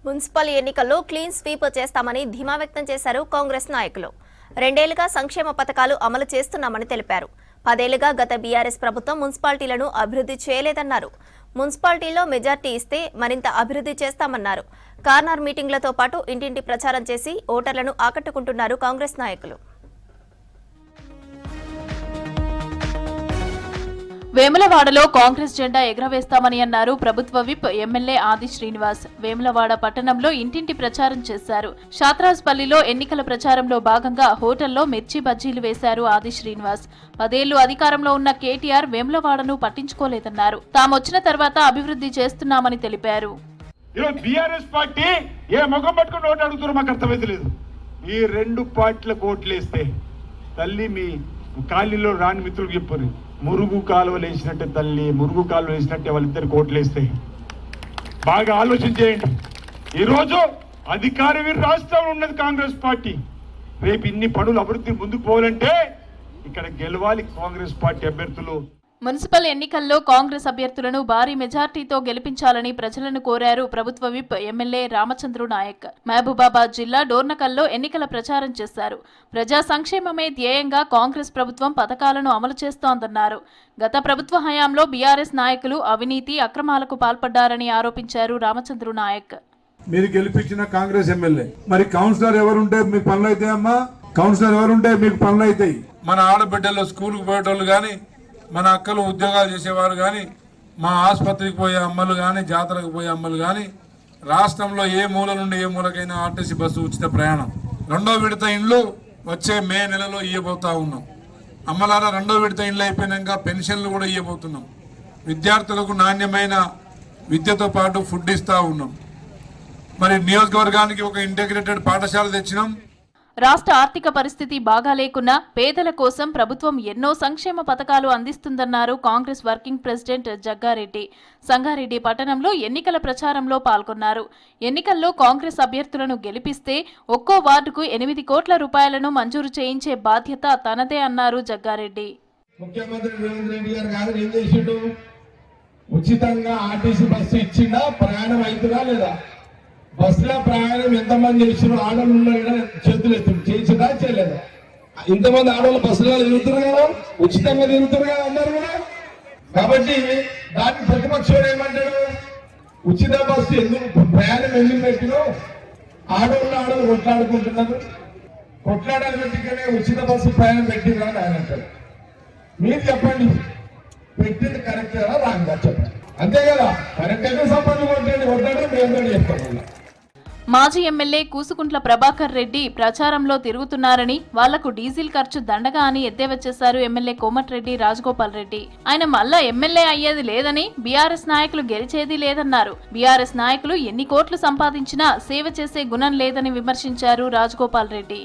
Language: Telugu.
మున్సిపల్ ఎన్నికల్లో క్లీన్ స్వీప్ చేస్తామని ధీమా వ్యక్తం చేశారు కాంగ్రెస్ నాయకులు. 2 ఏళ్లుగా సంక్షేమ పథకాలు అమలు చేస్తున్నామని తెలిపారు. 10 ఏళ్లుగా గత బీఆర్ఎస్ ప్రభుత్వం మున్సిపాలిటీలను అభివృద్ధి చేయలేదన్నారు. మున్సిపాలిటీలో మెజార్టీ ఇస్తే మరింత అభివృద్ధి చేస్తామన్నారు. కార్నర్ మీటింగ్లతో పాటు ఇంటింటి ప్రచారం చేసి ఓటర్లను ఆకట్టుకుంటున్నారు కాంగ్రెస్ నాయకులు. వేములవాడలో కాంగ్రెస్ జెండా ఎగరవేస్తామని అన్నారు ప్రభుత్వ విప్ ఎమ్మెల్యే ఆది శ్రీనివాస్. వేములవాడ పట్టణంలో ఇంటింటి ప్రచారం చేశారు. షాత్రాజ్పల్లిలో ఎన్నికల ప్రచారంలో భాగంగా హోటల్లో మిర్చి బజ్జీలు వేశారు ఆది శ్రీనివాస్. 10 ఏళ్లు అధికారంలో ఉన్న కేటీఆర్ వేములవాడను పట్టించుకోలేదన్నారు. తామొచ్చిన తర్వాత అభివృద్ధి చేస్తున్నామని తెలిపారు. ఈ 2 పార్టీలకు ఓట్లేస్తే తల్లి మీ కాలిలో రాని మిత్రులకు చెప్పరు, మురుగు కాలువలు వేసినట్టే తల్లి, మురుగు కాలువలు వేసినట్టే వాళ్ళిద్దరు కోట్లేస్తే బాగా ఆలోచన చేయండి. ఈరోజు అధికార రాష్ట్రంలో ఉన్నది కాంగ్రెస్ పార్టీ. రేపు ఇన్ని పనులు అభివృద్ధి ముందుకు పోవాలంటే ఇక్కడ గెలవాలి కాంగ్రెస్ పార్టీ అభ్యర్థులు. మున్సిపల్ ఎన్నికల్లో కాంగ్రెస్ అభ్యర్థులను భారీ మెజార్టీతో గెలిపించాలని ప్రజలను కోరారు ప్రభుత్వ విప్ ఎమ్మెల్యే రామచంద్రు నాయక్. మహబూబాబాద్ జిల్లా డోర్నకల్లో ఎన్నికల ప్రచారం చేశారు. ప్రజా సంక్షేమమే ధ్యేయంగా కాంగ్రెస్ ప్రభుత్వం పథకాలను అమలు చేస్తోందన్నారు. గత ప్రభుత్వ హయాంలో బీఆర్ఎస్ నాయకులు అవినీతి అక్రమాలకు పాల్పడ్డారని ఆరోపించారు రామచంద్రు నాయక్. మీరు గెలిపించిన కాంగ్రెస్ ఎమ్మెల్యే, మరి కౌన్సిలర్ ఎవరుంటే మీకు పనులు అవుతాయమ్మా? కౌన్సిలర్ ఎవరుంటే మీకు పనులు అవుతాయి? మన ఆడబిడ్డల్లో స్కూల్కి పోయేటోళ్ళు కానీ, మన అక్కలు ఉద్యోగాలు చేసేవారు కానీ, మా ఆసుపత్రికి పోయే అమ్మలు కానీ, జాతరకు పోయే అమ్మలు కానీ, రాష్ట్రంలో ఏ మూల నుండి ఏ మూలకైనా ఆర్టీసీ బస్సు ఉచిత ప్రయాణం. 2వ విడత ఇండ్లు వచ్చే మే నెలలో ఇవ్వబోతా ఉన్నాం. అమ్మలారా 2వ విడత ఇండ్లు అయిపోయినాక పెన్షన్లు కూడా ఇవ్వబోతున్నాం. విద్యార్థులకు నాణ్యమైన విద్యతో పాటు ఫుడ్ ఇస్తూ ఉన్నాం. మరి నియోజకవర్గానికి ఒక ఇంటిగ్రేటెడ్ పాఠశాల తెచ్చినాం. రాష్ట్ర ఆర్థిక పరిస్థితి బాగా లేకున్నా పేదల కోసం ప్రభుత్వం ఎన్నో సంక్షేమ పథకాలు అందిస్తుందన్నారు కాంగ్రెస్ వర్కింగ్ ప్రెసిడెంట్ జగ్గారెడ్డి. సంగారెడ్డి పట్టణంలో ఎన్నికల ప్రచారంలో పాల్గొన్నారు. ఎన్నికల్లో కాంగ్రెస్ అభ్యర్థులను గెలిపిస్తే ఒక్కో వార్డుకు 8 కోట్ల రూపాయలను మంజూరు చేయించే బాధ్యత తనదే అన్నారు జగ్గారెడ్డి. ముఖ్యమంత్రి రేవంత్ రెడ్డి గారు కాదు ఏం చేసిండు? ఉచితంగా ఆర్టీసీ బస్సు ఇచ్చిండా? ప్రయాణం అవుతుందా లేదా? బస్సులో ప్రయాణం ఎంతమంది చేసిన ఆడవాళ్ళు చేతులు ఎత్తుడు చేసిందా చేయలేదా? ఇంతమంది ఆడవాళ్ళు బస్సులో తిరుగుతున్నారు కదా, ఉచితంగా తిరుగుతున్నారు కదా అందరు కూడా. కాబట్టి దానికి ప్రతిపక్షుడు ఏమంటాడు? ఉచిత బస్సు ఎందుకు ప్రయాణం ఎందుకు పెట్టినో? ఆడవాళ్ళు కొట్లాడుకుంటున్నారు. కొట్లాడాలి పెట్టికనే ఉచిత బస్సు ప్రయాణం పెట్టిందా అని ఆయన అంటారు. మీరు చెప్పండి, పెట్టింది కరెక్ట్ కదా రాంగా చెప్పండి. అంతే కదా, కరెక్ట్ అయితే సంపన్ను కొట్టాడు మేము చెప్తాం. మాజీ ఎమ్మెల్యే కూసుకుంట్ల ప్రభాకర్ రెడ్డి ప్రచారంలో తిరుగుతున్నారని, వాళ్లకు డీజిల్ ఖర్చు దండగా అని ఎద్దేవా చేశారు ఎమ్మెల్యే కోమటిరెడ్డి రాజగోపాల్ రెడ్డి. ఆయన మళ్ళా ఎమ్మెల్యే అయ్యేది లేదని, బీఆర్ఎస్ నాయకులు గెలిచేది లేదన్నారు. బీఆర్ఎస్ నాయకులు ఎన్ని కోట్లు సంపాదించినా సేవ చేసే గుణం లేదని విమర్శించారు రాజగోపాల్ రెడ్డి.